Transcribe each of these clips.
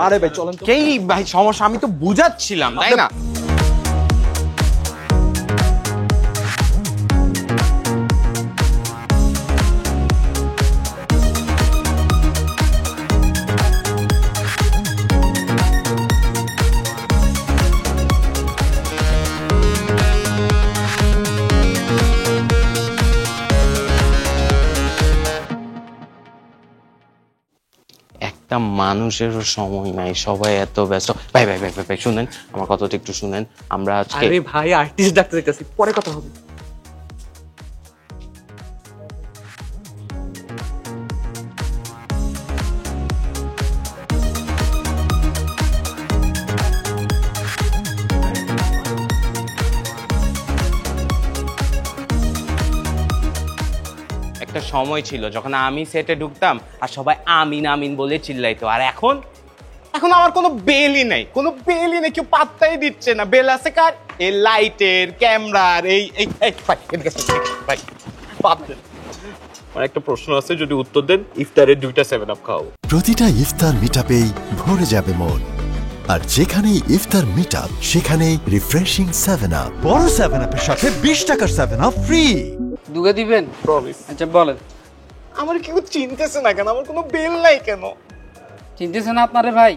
আরে ভাই চলেন তো। কে ভাই সমস্যা, আমি তো বুঝাচ্ছিলাম তাই না? একটা মানুষেরও সময় নাই, সবাই এত ব্যস্ত। ভাই ভাই ভাই ভাই ভাই শুনেন, আমার কথাটা একটু শুনেন। আমরা আজকে আরে ভাই আর্টিস্ট ডাকতে যাইতাছি, পরে কথা হবে। একটা সময় ছিল যখন আমি সেটে ঢুকতাম আর সবাই আমিন আমিন বলে চিল্লাইতো, আর এখন এখন আমার কোনো বেলই নেই, কোনো বেলই নেই, কেউ পাত্তাই দিচ্ছে না। বেল আছে কার? এই লাইটের, ক্যামেরার, এই এই এই ভাই এদিকে আসেন, ভাই বাদ দেন। আমার একটা প্রশ্ন আছে, যদি উত্তর দেন ইফতারে 2টা 7 আপ খাওয়াবো। প্রতিটা ইফতার মিটআপেই ভরে যাবে মন, আর যেখানেই ইফতার মিটআপ সেখানেই রিফ্রেশিং 7 আপ। বড় 7 আপের সাথে 20 টাকার 7 আপ ফ্রি। দুগে দিবেন? প্রমিস। আচ্ছা বলেন। আমার কেউ চিনতেছে না কেন? আমার কোনো বেল নাই কেন? চিনতেছেন না আপনারে ভাই?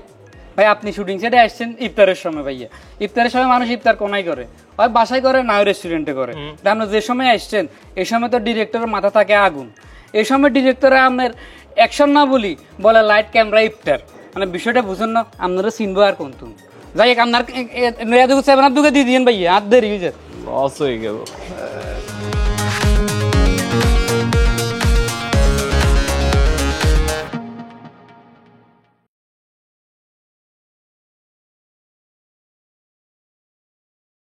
ভাই আপনি শুটিং সেটে আসছেন ইফতারের সময়। ভাইয়া ইফতারের সময় মানুষ ইফতার কোনায় করে, হয় বাসায় করে, না রেস্টুরেন্টে করে। আপনি যে সময় আসছেন এই সময় তো ডিরেক্টরের মাথা থাকে আগুন। এই সময় ডিরেক্টরে আপনার অ্যাকশন না বলে লাইট ক্যামেরা ইফতার, মানে বিষয়টা বুঝুন না। আপনারা চিনবো আর কোন তুমি যাই আপনার 7 আপ দুগে দিয়ে দিন ভাইয়া, আর দেরি হয়ে যায়। লস হয়ে গেল।